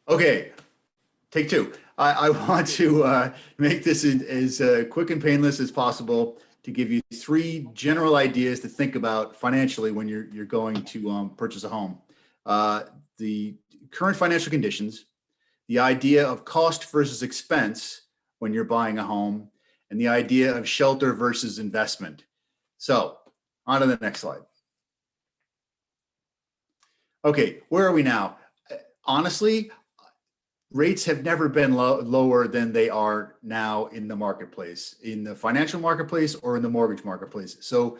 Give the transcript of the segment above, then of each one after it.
Okay, take two. I want to make this as quick and painless as possible to give you three general ideas to think about financially when you're going to purchase a home. Uh, the current financial conditions, the idea of cost versus expense when you're buying a home, and the idea of shelter versus investment. So, on to the next slide. Okay, where are we now? Honestly, rates have never been lower than they are now in the marketplace, in the financial marketplace or in the mortgage marketplace. So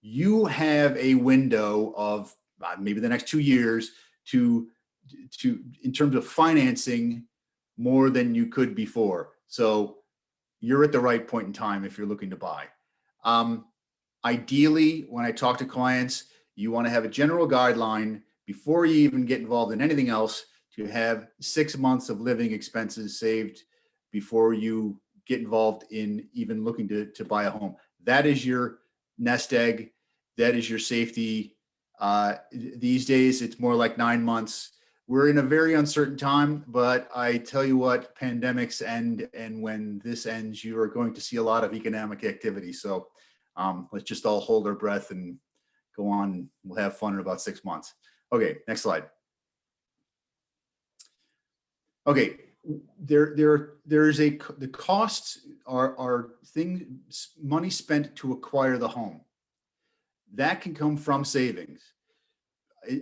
you have a window of maybe the next 2 years to in terms of financing more than you could before. So you're at the right point in time if you're looking to buy. Um, Ideally, when I talk to clients, you want to have a general guideline before you even get involved in anything else to have 6 months of living expenses saved before you get involved in even looking to buy a home. That is your nest egg. That is your safety. These days, it's more like 9 months. We're in a very uncertain time, but I tell you what, pandemics end, and when this ends, you are going to see a lot of economic activity. So let's just all hold our breath and go on. We'll have fun in about 6 months. Okay, next slide. Okay, there's the costs are things, money spent to acquire the home. That can come from savings.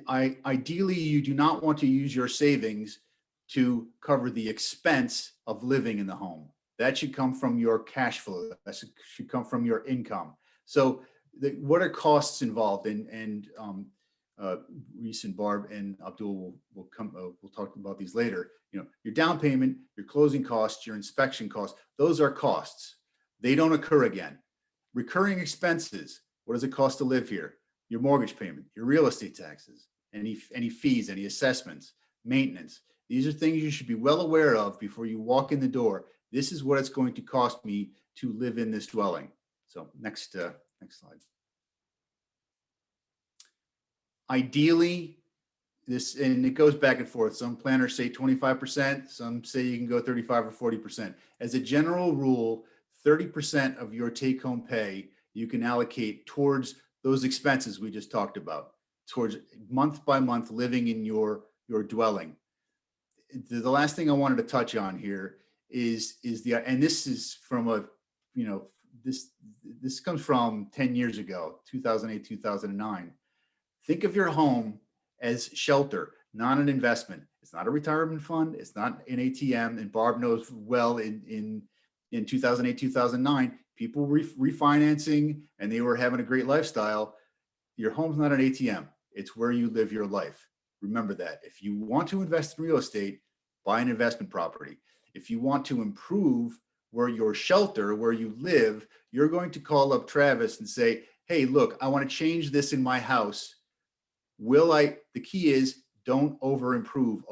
Ideally, you do not want to use your savings to cover the expense of living in the home. That should come from your cash flow. That should come from your income. So, what are costs involved? And recent Barb and Abdul will come. We'll talk about these later. Your down payment, your closing costs, your inspection costs. Those are costs. They don't occur again. Recurring expenses. What does it cost to live here? Your mortgage payment, your real estate taxes, any fees, any assessments, maintenance. These are things you should be well aware of before you walk in the door. This is what it's going to cost me to live in this dwelling. So next slide. Ideally, and it goes back and forth. Some planners say 25%, some say you can go 35 or 40%. As a general rule, 30% of your take-home pay you can allocate towards those expenses we just talked about, towards month by month living in your dwelling. The last thing I wanted to touch on here is and this is from this comes from 10 years ago, 2008, 2009. Think of your home as shelter, not an investment. It's not a retirement fund. It's not an ATM. And Barb knows well in 2008, 2009, people refinancing and they were having a great lifestyle. Your home's not an ATM. It's where you live your life. Remember that. If you want to invest in real estate, buy an investment property. If you want to improve where your shelter, where you live, you're going to call up Travis and say, hey, look, I want to change this in my house. The key is don't improve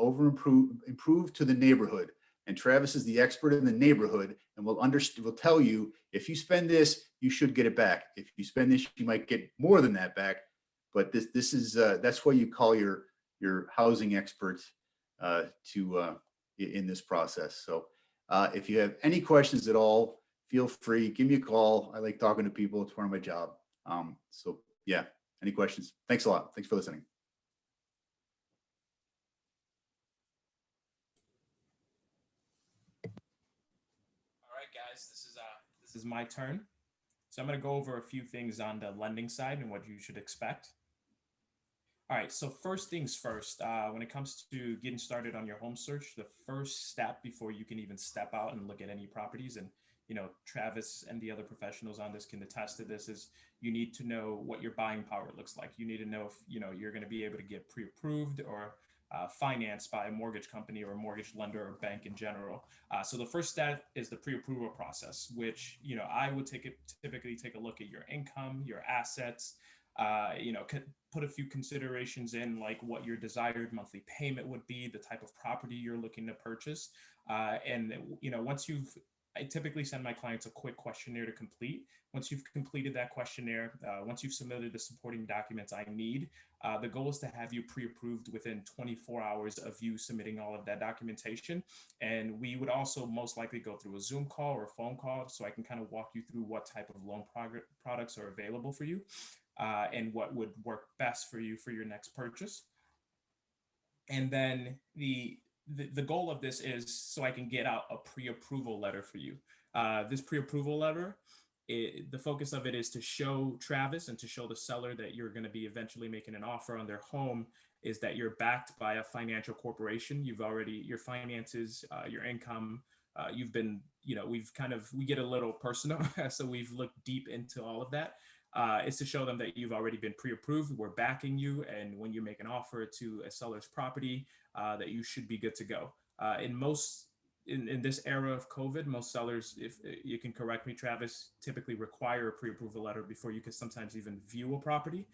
to the neighborhood. And Travis is the expert in the neighborhood and will tell you, if you spend this, you should get it back. If you spend this, you might get more than that back. But this is that's why you call your housing experts in this process. So if you have any questions at all, feel free, give me a call. I like talking to people. It's part of my job. So yeah, any questions? Thanks a lot. Thanks for listening. All right, guys, this is my turn. So I'm going to go over a few things on the lending side and what you should expect. All right, so first things first, when it comes to getting started on your home search, the first step before you can even step out and look at any properties, and Travis and the other professionals on this can attest to this, is you need to know what your buying power looks like. You need to know if you're going to be able to get pre-approved or financed by a mortgage company or a mortgage lender or bank in general. So the first step is the pre-approval process, which I would typically take a look at your income, your assets, put a few considerations in, like what your desired monthly payment would be, the type of property you're looking to purchase, and once you've I typically send my clients a quick questionnaire to complete. Once you've completed that questionnaire, once you've submitted the supporting documents I need, the goal is to have you pre-approved within 24 hours of you submitting all of that documentation. And we would also most likely go through a Zoom call or a phone call so I can kind of walk you through what type of loan products are available for you, and what would work best for you for your next purchase. And then the goal of this is so I can get out a pre-approval letter for you. This pre-approval letter, the focus of it is to show Travis and to show the seller that you're going to be eventually making an offer on their home, is that you're backed by a financial corporation. You've already, your finances, your income, you've been, we get a little personal. So we've looked deep into all of that. Is to show them that you've already been pre-approved. We're backing you, and when you make an offer to a seller's property, that you should be good to go. In this era of COVID, most sellers, if you can correct me, Travis, typically require a pre-approval letter before you can sometimes even view a property.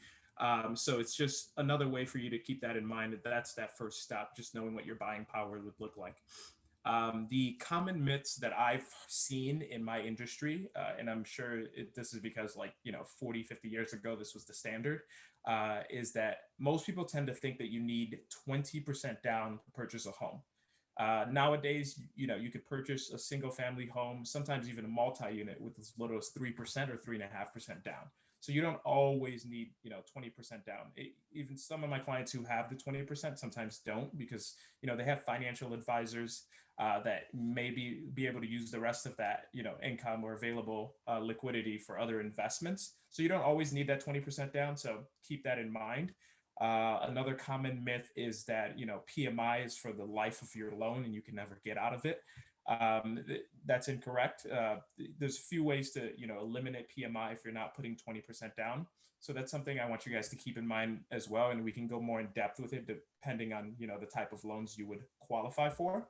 So it's just another way for you to keep that in mind. That's that first step, just knowing what your buying power would look like. The common myths that I've seen in my industry, and I'm sure this is because 40, 50 years ago, this was the standard, is that most people tend to think that you need 20% down to purchase a home. Nowadays, you could purchase a single family home, sometimes even a multi-unit with as little as 3% or 3.5% down. So you don't always need, 20% down. Even some of my clients who have the 20% sometimes don't, because, they have financial advisors that maybe be able to use the rest of that, income or available liquidity for other investments. So you don't always need that 20% down. So keep that in mind. Another common myth is that, PMI is for the life of your loan and you can never get out of it. That's incorrect. There's a few ways to, eliminate PMI if you're not putting 20% down. So that's something I want you guys to keep in mind as well. And we can go more in depth with it depending on, the type of loans you would qualify for.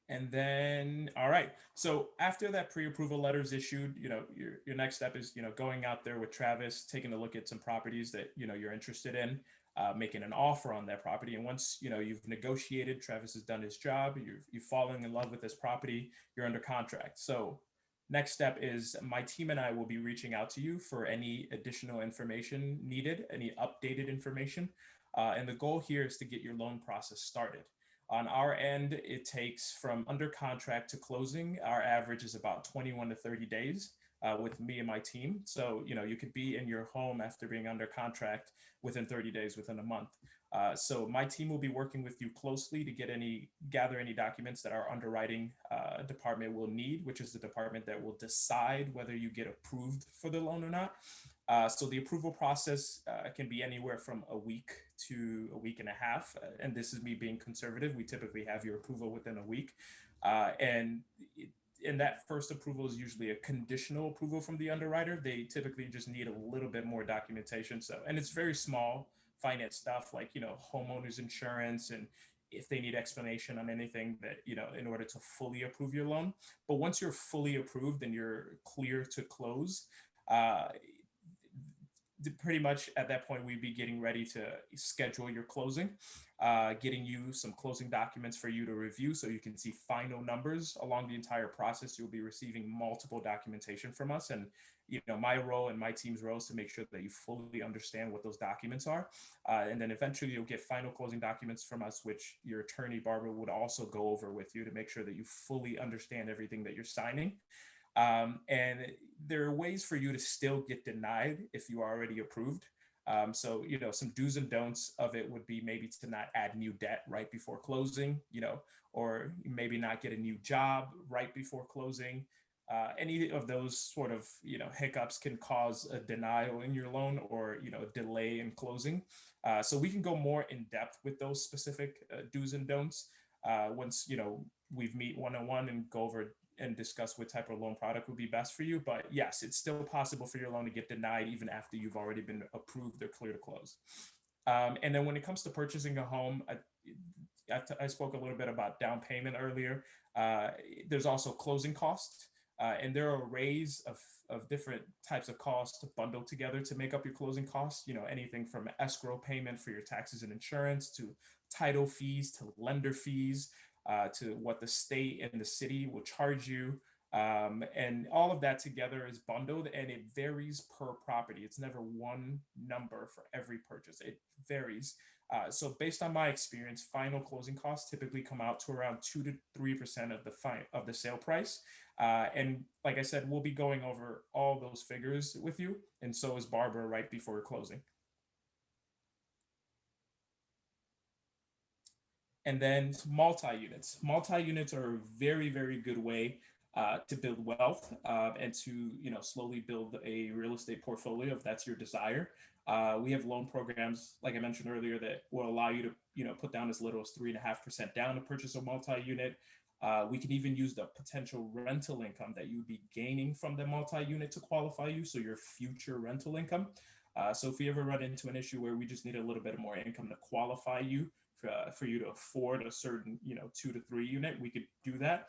And then, all right. So after that pre-approval letter is issued, your next step is, going out there with Travis, taking a look at some properties that, you're interested in, making an offer on that property. And once, you've negotiated, Travis has done his job, you've fallen in love with this property, you're under contract. So next step is my team and I will be reaching out to you for any additional information needed, any updated information. And the goal here is to get your loan process started. On our end, it takes from under contract to closing. Our average is about 21 to 30 days with me and my team. So, you could be in your home after being under contract within 30 days, within a month. So my team will be working with you closely to gather any documents that our underwriting department will need, which is the department that will decide whether you get approved for the loan or not. So the approval process can be anywhere from a week to a week and a half. And this is me being conservative. We typically have your approval within a week. And that first approval is usually a conditional approval from the underwriter. They typically just need a little bit more documentation. So, and it's very small finance stuff like, homeowners insurance, and if they need explanation on anything that, in order to fully approve your loan. But once you're fully approved and you're clear to close, pretty much at that point, we'd be getting ready to schedule your closing, getting you some closing documents for you to review so you can see final numbers. Along the entire process, you'll be receiving multiple documentation from us. And, my role and my team's role is to make sure that you fully understand what those documents are. And then eventually you'll get final closing documents from us, which your attorney, Barbara, would also go over with you to make sure that you fully understand everything that you're signing. And there are ways for you to still get denied if you are already approved. So, some do's and don'ts of it would be maybe to not add new debt right before closing, or maybe not get a new job right before closing. Any of those sort of, hiccups can cause a denial in your loan or, a delay in closing. So we can go more in depth with those specific do's and don'ts once, we've meet one-on-one and go over and discuss what type of loan product would be best for you. But yes, it's still possible for your loan to get denied even after you've already been approved or clear to close. And then when it comes to purchasing a home, I spoke a little bit about down payment earlier. There's also closing costs. And there are arrays of different types of costs to bundle together to make up your closing costs. You know, anything from escrow payment for your taxes and insurance to title fees to lender fees to what the state and the city will charge you. And all of that together is bundled and it varies per property. It's never one number for every purchase. It varies. So based on my experience, final closing costs typically come out to around 2 to 3% of the sale price. And like I said, we'll be going over all those figures with you, and so is Barbara right before closing. And then multi-units. Multi-units are a very, very good way to build wealth and to slowly build a real estate portfolio if that's your desire. We have loan programs, like I mentioned earlier, that will allow you to put down as little as 3.5% down to purchase a multi-unit. We can even use the potential rental income that you'd be gaining from the multi-unit to qualify you, so your future rental income. So if you ever run into an issue where we just need a little bit more income to qualify you for you to afford a certain 2 to 3 unit, we could do that.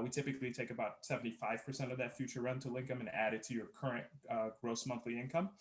We typically take about 75% of that future rental income and add it to your current gross monthly income.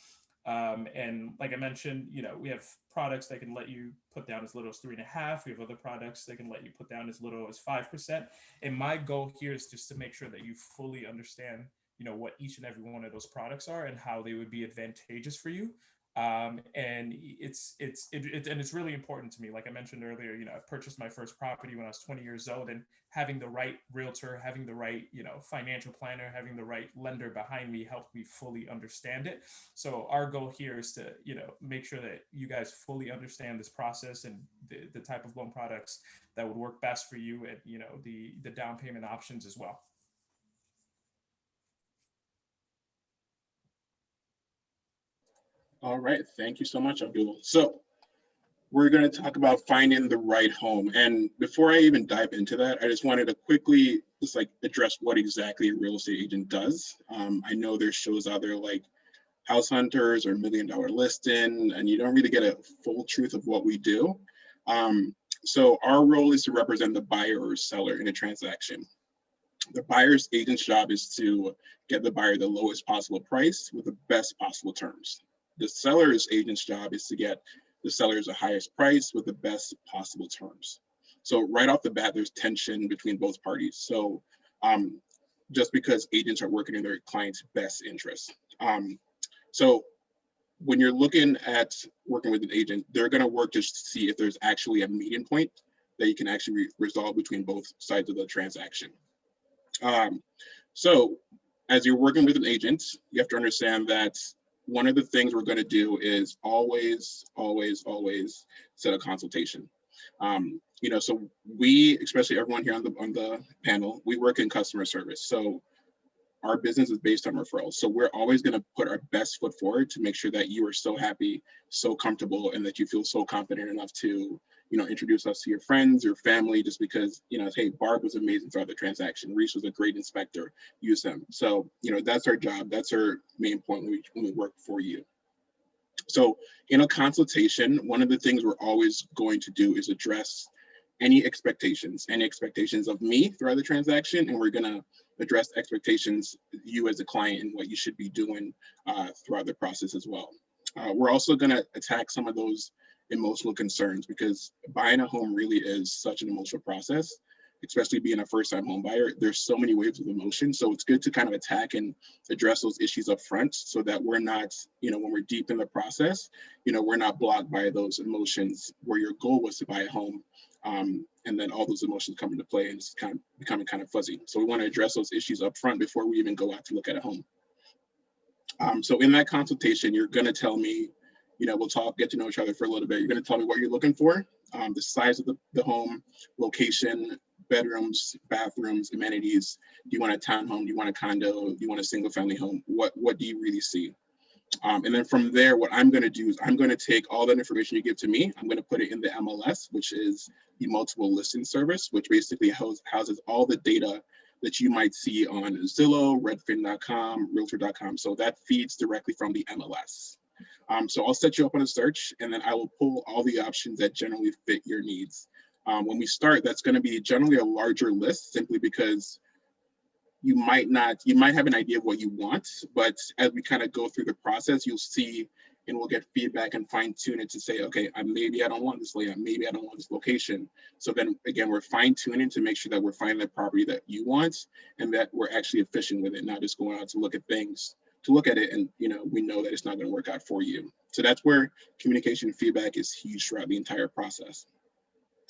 And like I mentioned, we have products that can let you put down as little as 3.5. We have other products that can let you put down as little as 5%. And my goal here is just to make sure that you fully understand, what each and every one of those products are and how they would be advantageous for you. And it's really important to me. Like I mentioned earlier, I purchased my first property when I was 20 years old, and having the right realtor, having the right, financial planner, having the right lender behind me helped me fully understand it. So our goal here is to, make sure that you guys fully understand this process and the type of loan products that would work best for you, and, the down payment options as well. All right, thank you so much, Abdul. So we're going to talk about finding the right home. And before I even dive into that, I just wanted to quickly just address what exactly a real estate agent does. I know there's shows out there like House Hunters or $1 Million Listing, and you don't really get a full truth of what we do. So our role is to represent the buyer or seller in a transaction. The buyer's agent's job is to get the buyer the lowest possible price with the best possible terms. The seller's agent's job is to get the sellers the highest price with the best possible terms. So right off the bat, there's tension between both parties. So just because agents are working in their client's best interest. So when you're looking at working with an agent, they're going to work just to see if there's actually a median point that you can actually resolve between both sides of the transaction. So as you're working with an agent, you have to understand that one of the things we're going to do is always set a consultation. So we, especially everyone here on the panel, we work in customer service. So our business is based on referrals. So we're always going to put our best foot forward to make sure that you are so happy, so comfortable, and that you feel so confident enough to, introduce us to your friends, your family, just because, hey, Barb was amazing throughout the transaction. Reese was a great inspector. Use him. So, that's our job. That's our main point when we work for you. So in a consultation, one of the things we're always going to do is address any expectations of me throughout the transaction, and we're going to address expectations you as a client and what you should be doing throughout the process as well. We're also going to attack some of those emotional concerns, because buying a home really is such an emotional process, especially being a first-time home buyer. There's so many waves of emotion, so it's good to kind of attack and address those issues up front, so that we're not, when we're deep in the process, we're not blocked by those emotions where your goal was to buy a home. And then all those emotions come into play and it's kind of becoming kind of fuzzy. So we want to address those issues up front before we even go out to look at a home. So in that consultation, you're going to tell me, we'll talk, get to know each other for a little bit. You're going to tell me what you're looking for, the size of the home, location, bedrooms, bathrooms, amenities. Do you want a townhome? Do you want a condo? Do you want a single family home? What do you really see? And then from there, what I'm going to do is I'm going to take all that information you give to me. I'm going to put it in the MLS, which is the multiple listing service, which basically houses all the data that you might see on Zillow, Redfin.com, Realtor.com. So that feeds directly from the MLS. So I'll set you up on a search, and then I will pull all the options that generally fit your needs. When we start, that's going to be generally a larger list, simply because you might have an idea of what you want, but as we kind of go through the process, you'll see and we'll get feedback and fine tune it to say, okay, maybe I don't want this layout, maybe I don't want this location. So then again, we're fine tuning to make sure that we're finding the property that you want and that we're actually efficient with it, not just going out to look at things, to look at it and we know that it's not going to work out for you. So that's where communication and feedback is huge throughout the entire process.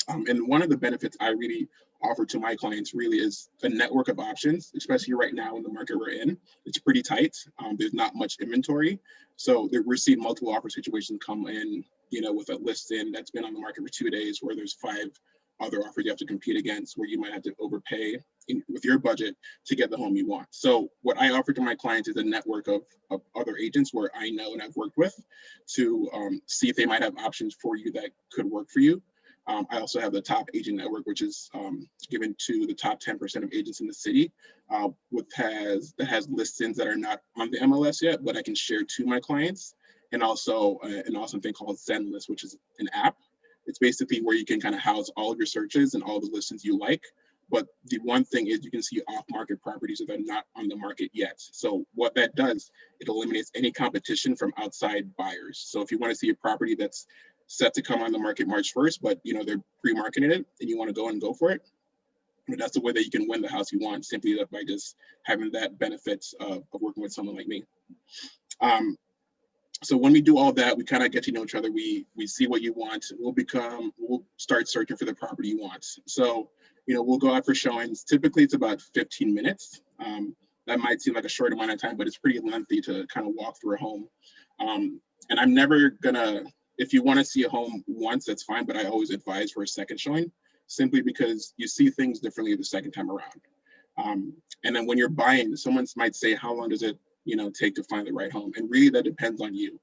And one of the benefits I really offer to my clients really is a network of options, especially right now in the market we're in. It's pretty tight. There's not much inventory. So we're seeing multiple offer situations come in, with a listing that's been on the market for 2 days where there's 5 other offers you have to compete against, where you might have to overpay with your budget to get the home you want. So what I offer to my clients is a network of other agents where I know and I've worked with to see if they might have options for you that could work for you. I also have the top agent network, which is given to the top 10% of agents in the city, that has listings that are not on the MLS yet, but I can share to my clients. And also an awesome thing called Zenlist, which is an app. It's basically where you can kind of house all of your searches and all the listings you like. But the one thing is you can see off-market properties that are not on the market yet. So what that does, it eliminates any competition from outside buyers. So if you want to see a property that's set to come on the market March 1st, but they're pre-marketing it and you want to go for it, but that's the way that you can win the house you want, simply by just having that benefits of working with someone like me. So when we do all that, we kind of get to know each other. We see what you want. We'll start searching for the property you want. So, we'll go out for showings. Typically it's about 15 minutes. That might seem like a short amount of time, but it's pretty lengthy to kind of walk through a home. And I'm never gonna, if you want to see a home once, that's fine, but I always advise for a second showing, simply because you see things differently the second time around. And then when you're buying, someone might say, how long does it take to find the right home? And really that depends on you.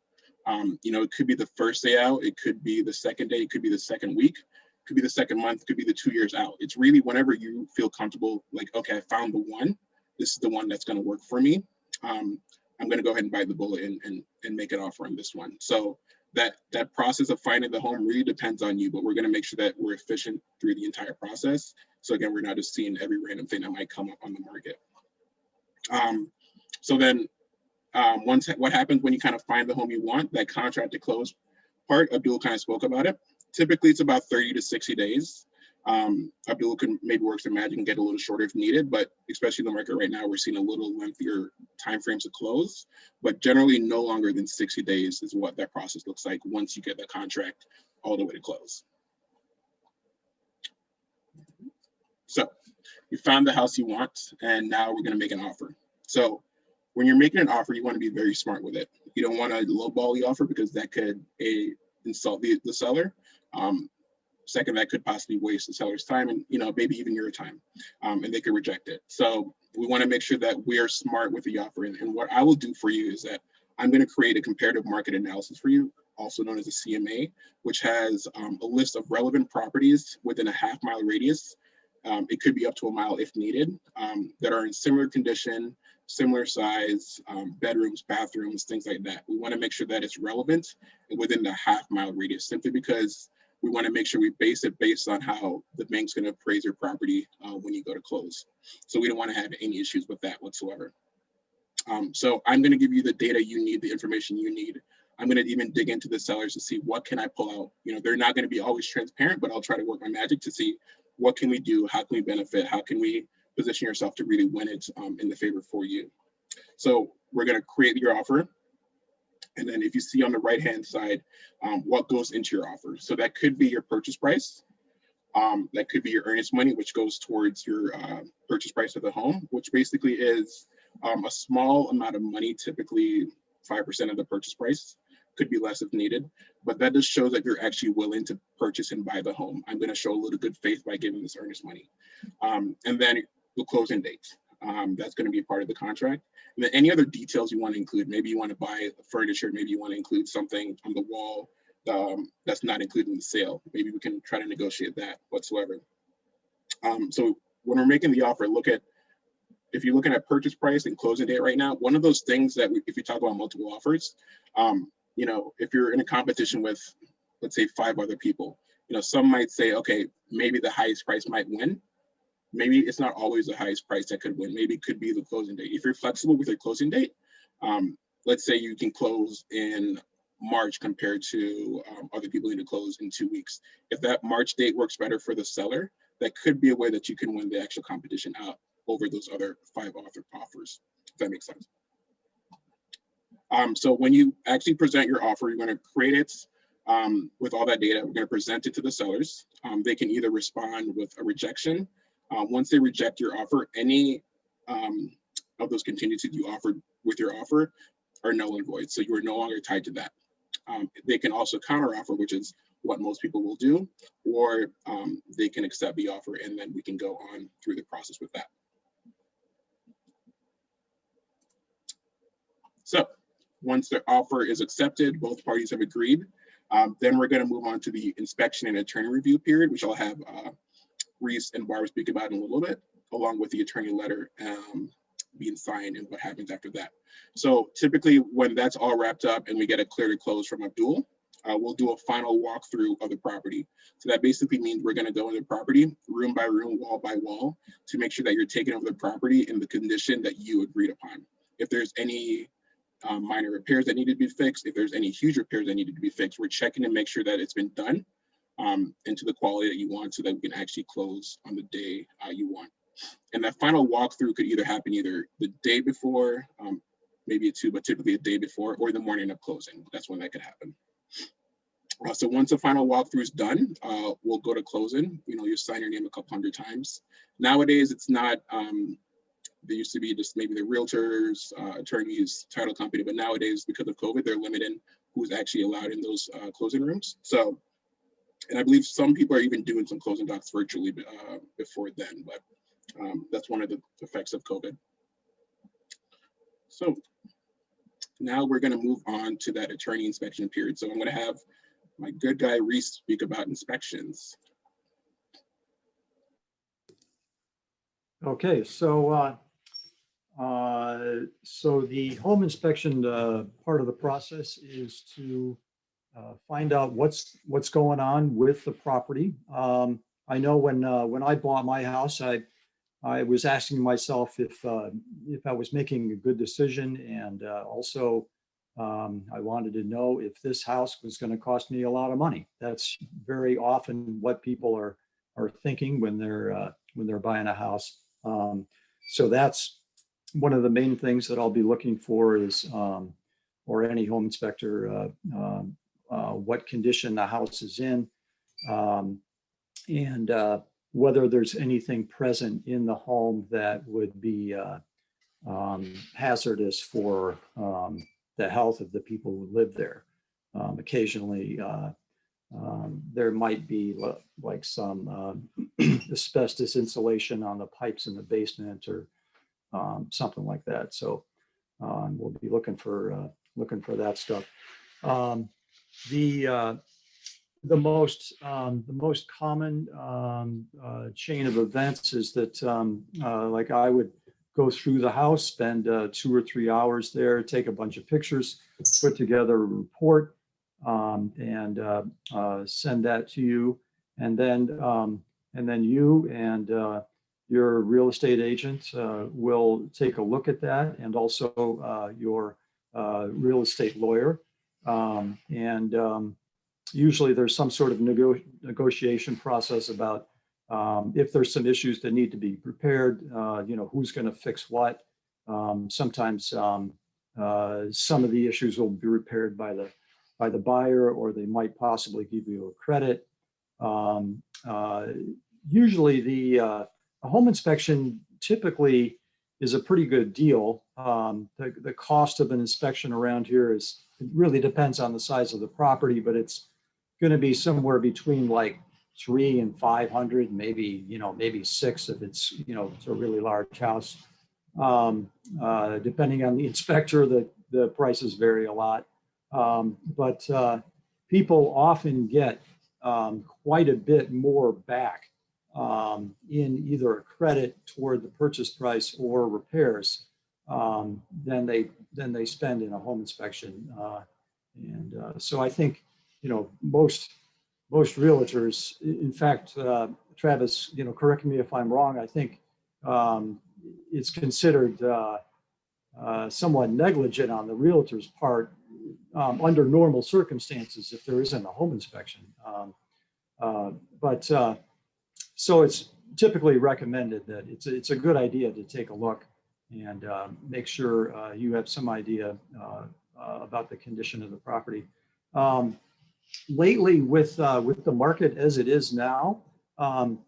It could be the first day out, it could be the second day, it could be the second week, it could be the second month, it could be the 2 years out. It's really whenever you feel comfortable, like, okay, I found the one, this is the one that's going to work for me. I'm going to go ahead and bite the bullet and make an offer on this one. So that process of finding the home really depends on you, but we're going to make sure that we're efficient through the entire process. So again, we're not just seeing every random thing that might come up on the market. So then what happens when you kind of find the home you want, that contract to close part, Abdul kind of spoke about it. Typically it's about 30 to 60 days. Abdul can maybe work some magic and get a little shorter if needed, but especially in the market right now, we're seeing a little lengthier timeframes to close, but generally no longer than 60 days is what that process looks like once you get the contract all the way to close. So you found the house you want, and now we're going to make an offer. So when you're making an offer, you want to be very smart with it. You don't want to lowball the offer because that could insult the seller. Second, that could possibly waste the seller's time and maybe even your time, and they could reject it. So we want to make sure that we are smart with the offer. And what I will do for you is that I'm going to create a comparative market analysis for you, also known as a CMA, which has a list of relevant properties within a half-mile radius. It could be up to a mile if needed, that are in similar condition, similar size, bedrooms, bathrooms, things like that. We want to make sure that it's relevant within the half-mile radius, simply because we want to make sure we base it based on how the bank's going to appraise your property when you go to close. So we don't want to have any issues with that whatsoever. So I'm going to give you the data you need, the information you need. I'm going to even dig into the sellers to see what can I pull out. They're not going to be always transparent, but I'll try to work my magic to see what can we do, how can we benefit, how can we position yourself to really win it in the favor for you. So we're going to create your offer. And then if you see on the right-hand side, what goes into your offer. So that could be your purchase price. That could be your earnest money, which goes towards your purchase price of the home, which basically is a small amount of money, typically 5% of the purchase price. Could be less if needed, but that just shows that you're actually willing to purchase and buy the home. I'm going to show a little good faith by giving this earnest money. And then the closing date. That's going to be part of the contract. And then any other details you want to include. Maybe you want to buy furniture. Maybe you want to include something on the wall that's not included in the sale. Maybe we can try to negotiate that whatsoever. So when we're making the offer, if you're looking at purchase price and closing date right now, one of those things that if you talk about multiple offers, if you're in a competition with, let's say, 5 other people, some might say, okay, maybe the highest price might win. maybe it's not always the highest price that could win. Maybe it could be the closing date. If you're flexible with your closing date, let's say you can close in March compared to other people need to close in 2 weeks. If that March date works better for the seller, that could be a way that you can win the actual competition out over those other 5 offers, if that makes sense. So when you actually present your offer, you're going to create it with all that data. We're going to present it to the sellers. They can either respond with a rejection. Once they reject your offer, any of those contingencies you offered with your offer are null and void. So you are no longer tied to that. They can also counteroffer, which is what most people will do, or they can accept the offer and then we can go on through the process with that. So once the offer is accepted, both parties have agreed, then we're going to move on to the inspection and attorney review period, which I'll have Reese and Barbara speak about in a little bit, along with the attorney letter being signed and what happens after that. So typically when that's all wrapped up and we get a clear to close from Abdul, we'll do a final walkthrough of the property. So that basically means we're going to go into the property room by room, wall by wall, to make sure that you're taking over the property in the condition that you agreed upon. If there's any minor repairs that need to be fixed, if there's any huge repairs that needed to be fixed, we're checking to make sure that it's been done and to the quality that you want, so that we can actually close on the day you want. And that final walkthrough could either happen either the day before, maybe a 2, but typically a day before, or the morning of closing. That's when that could happen. So once the final walkthrough is done, we'll go to closing. You know, you sign your name a couple hundred times. Nowadays, it's not, there used to be just maybe the realtors, attorneys, title company, but nowadays, because of COVID, they're limiting who's actually allowed in those closing rooms. So, and I believe some people are even doing some closing docs virtually before then, but that's one of the effects of COVID. So now we're going to move on to that attorney inspection period. So I'm going to have my good guy Reese speak about inspections. Okay, so so the home inspection part of the process is to find out what's going on with the property. I know when I bought my house, I was asking myself if I was making a good decision, and also I wanted to know if this house was going to cost me a lot of money. That's very often what people are thinking when they're buying a house. So that's one of the main things that I'll be looking for is, or any home inspector, what condition the house is in, and whether there's anything present in the home that would be hazardous for the health of the people who live there. Occasionally, there might be like some asbestos insulation on the pipes in the basement or something like that. So we'll be looking for that stuff. The most common chain of events is that like I would go through the house, spend 2 or 3 hours there, take a bunch of pictures, put together a report, and send that to you, and then you and your real estate agent will take a look at that, and also your real estate lawyer, and usually there's some sort of negotiation process about if there's some issues that need to be repaired, you know, who's going to fix what. Sometimes some of the issues will be repaired by the buyer, or they might possibly give you a credit. Usually the home inspection typically is a pretty good deal. The cost of an inspection around here it really depends on the size of the property, but it's going to be somewhere between like $300 and $500, maybe $600 if it's, it's a really large house. Depending on the inspector, the prices vary a lot. But people often get quite a bit more back in either a credit toward the purchase price or repairs than they spend in a home inspection. So I think, most realtors, in fact, Travis, correct me if I'm wrong, I think it's considered somewhat negligent on the realtor's part under normal circumstances if there isn't a home inspection. So it's typically recommended that it's a good idea to take a look and make sure you have some idea about the condition of the property. Lately, with the market as it is now,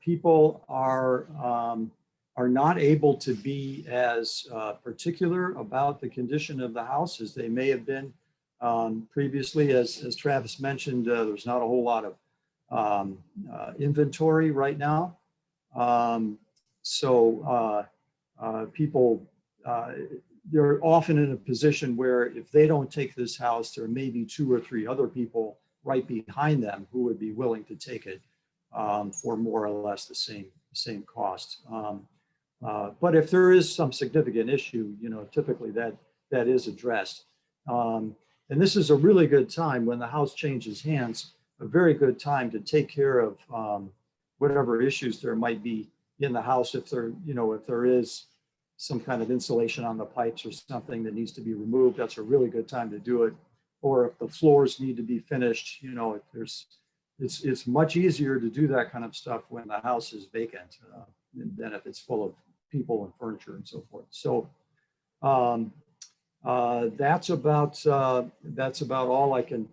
people are not able to be as particular about the condition of the house as they may have been previously. As Travis mentioned, there's not a whole lot of inventory right now. People, they're often in a position where if they don't take this house, there may be 2 or 3 other people right behind them who would be willing to take it for more or less the same cost. But if there is some significant issue, typically that is addressed. And this is a really good time when the house changes hands, a very good time to take care of whatever issues there might be in the house. If there is some kind of insulation on the pipes or something that needs to be removed, that's a really good time to do it. Or if the floors need to be finished, it's much easier to do that kind of stuff when the house is vacant than if it's full of people and furniture and so forth. So that's about all I can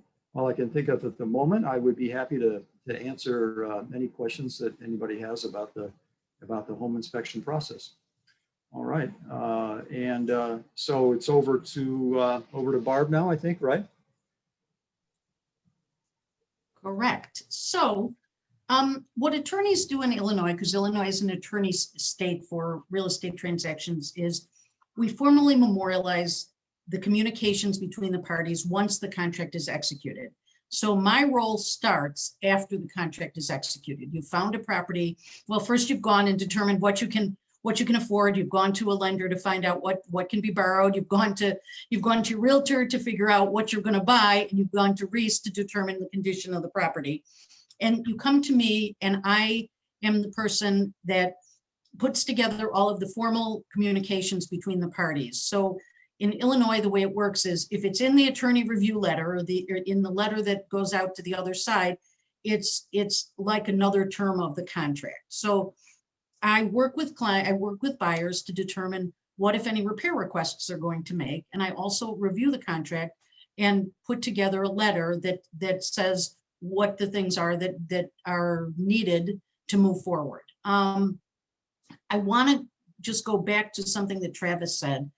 think of at the moment. I would be happy to answer any questions that anybody has about the home inspection process. All right, so it's over to Barb now, I think, right? Correct. So what attorneys do in Illinois, because Illinois is an attorney state for real estate transactions, is we formally memorialize the communications between the parties once the contract is executed. So my role starts after the contract is executed. You found a property. Well, first you've gone and determined what you can afford. You've gone to a lender to find out what can be borrowed. You've gone to your realtor to figure out what you're going to buy, and you've gone to Reese to determine the condition of the property. And you come to me, and I am the person that puts together all of the formal communications between the parties. So in Illinois, the way it works is if it's in the attorney review letter or in the letter that goes out to the other side, it's like another term of the contract. So I work with buyers to determine what, if any, repair requests they're going to make. And I also review the contract and put together a letter that says what the things are that are needed to move forward. I want to just go back to something that Travis said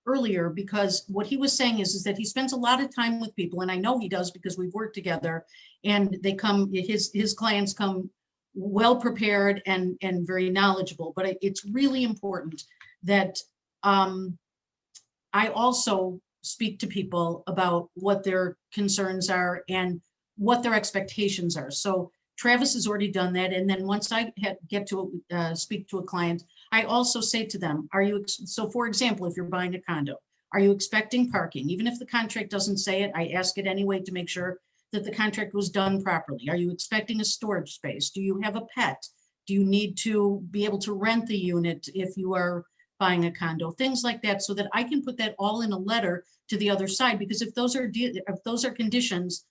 earlier, because what he was saying is that he spends a lot of time with people, and I know he does because we've worked together, and his clients come well prepared and very knowledgeable. But it's really important that I also speak to people about what their concerns are and what their expectations are. So Travis has already done that. And then once I get to speak to a client, I also say to them, so for example, if you're buying a condo, are you expecting parking? Even if the contract doesn't say it, I ask it anyway to make sure that the contract was done properly. Are you expecting a storage space? Do you have a pet? Do you need to be able to rent the unit if you are buying a condo? Things like that, so that I can put that all in a letter to the other side. Because if those are conditions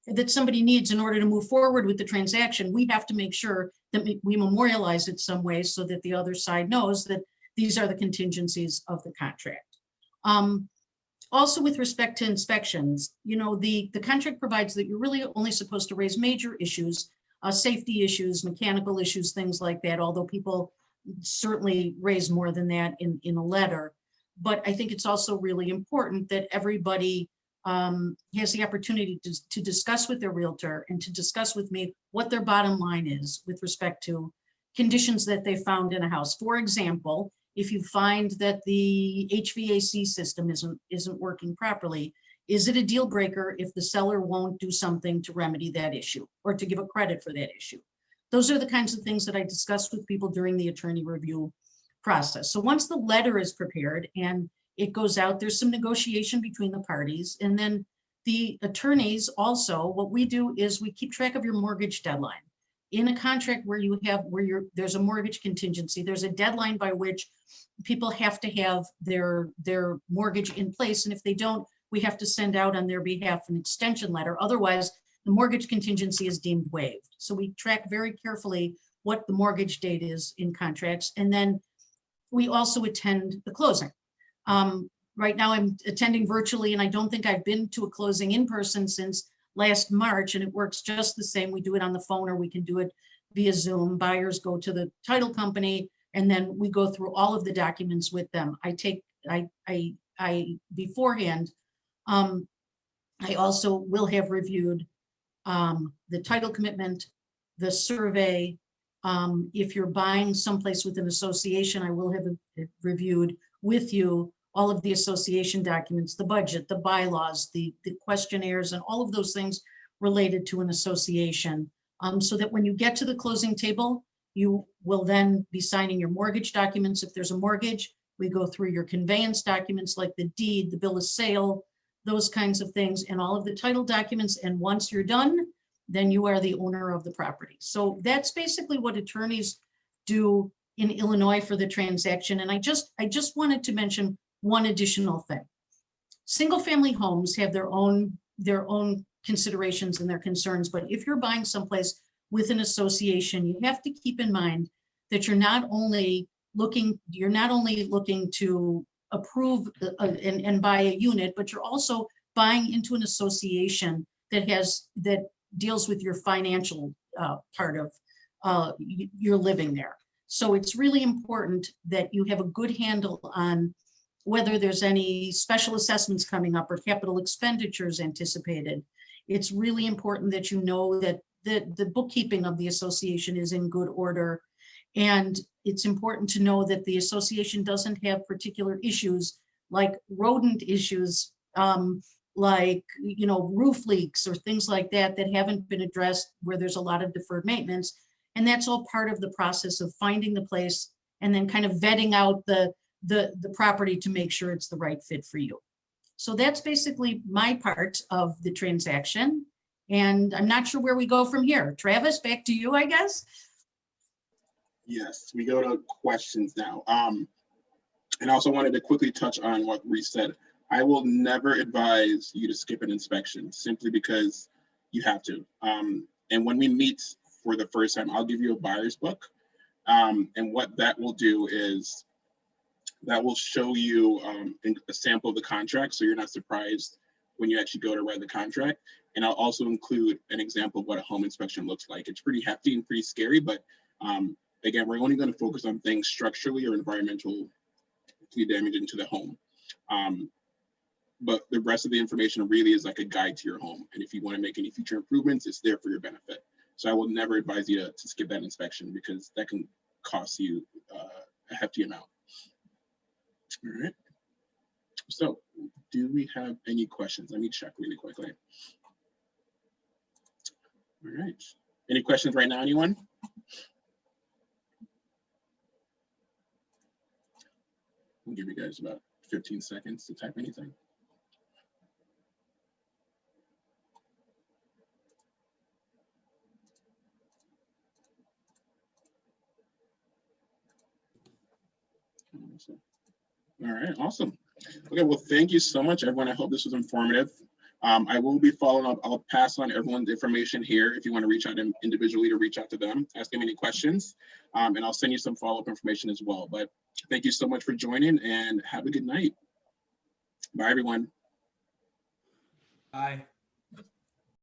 that somebody needs in order to move forward with the transaction, we have to make sure that we memorialize it some way so that the other side knows that these are the contingencies of the contract. Also, with respect to inspections, the contract provides that you're really only supposed to raise major issues, safety issues, mechanical issues, things like that, although people certainly raise more than that in a letter. But I think it's also really important that everybody has the opportunity to discuss with their realtor and to discuss with me what their bottom line is with respect to conditions that they found in a house. For example, if you find that the HVAC system isn't working properly, is it a deal breaker if the seller won't do something to remedy that issue or to give a credit for that issue? Those are the kinds of things that I discuss with people during the attorney review process. So once the letter is prepared and it goes out, there's some negotiation between the parties. And then the attorneys also, what we do is we keep track of your mortgage deadline. in a contract where there's a mortgage contingency, there's a deadline by which people have to have their mortgage in place. And if they don't, we have to send out on their behalf an extension letter. Otherwise, the mortgage contingency is deemed waived. So we track very carefully what the mortgage date is in contracts. And then we also attend the closing. Right now I'm attending virtually, and I don't think I've been to a closing in person since last March, and it works just the same. We do it on the phone, or we can do it via Zoom. Buyers go to the title company, and then we go through all of the documents with them. I beforehand, I also will have reviewed the title commitment, the survey. If you're buying someplace with an association, I will have reviewed with you all of the association documents, the budget, the bylaws, the questionnaires, and all of those things related to an association. So that when you get to the closing table, you will then be signing your mortgage documents. If there's a mortgage, we go through your conveyance documents like the deed, the bill of sale, those kinds of things, and all of the title documents. And once you're done, then you are the owner of the property. So that's basically what attorneys do in Illinois for the transaction. And I just wanted to mention one additional thing. Single family homes have their own considerations and their concerns, but if you're buying someplace with an association, you have to keep in mind that you're not only looking to approve and buy a unit, but you're also buying into an association that deals with your financial part of your living there. So it's really important that you have a good handle on whether there's any special assessments coming up or capital expenditures anticipated. It's really important that you know that the bookkeeping of the association is in good order. And it's important to know that the association doesn't have particular issues like rodent issues, like, roof leaks or things like that haven't been addressed, where there's a lot of deferred maintenance. And that's all part of the process of finding the place and then kind of vetting out the property to make sure it's the right fit for you. So that's basically my part of the transaction. And I'm not sure where we go from here. Travis, back to you, I guess. Yes, we go to questions now. And I also wanted to quickly touch on what Reese said. I will never advise you to skip an inspection simply because you have to. And when we meet for the first time, I'll give you a buyer's book. And what that will do is that will show you a sample of the contract, so you're not surprised when you actually go to read the contract. And I'll also include an example of what a home inspection looks like. It's pretty hefty and pretty scary, but again, we're only going to focus on things structurally or environmentally damaging to the home. But the rest of the information really is like a guide to your home. And if you want to make any future improvements, it's there for your benefit. So I will never advise you to skip that inspection, because that can cost you a hefty amount. All right. So do we have any questions? Let me check really quickly. All right. Any questions right now, anyone? I'll give you guys about 15 seconds to type anything. All right, awesome. Okay, well, thank you so much, everyone. I hope this was informative. I will be following up. I'll pass on everyone's information here if you want to reach out individually, to reach out to them, ask them any questions, and I'll send you some follow-up information as well. But thank you so much for joining, and have a good night. Bye, everyone. Bye.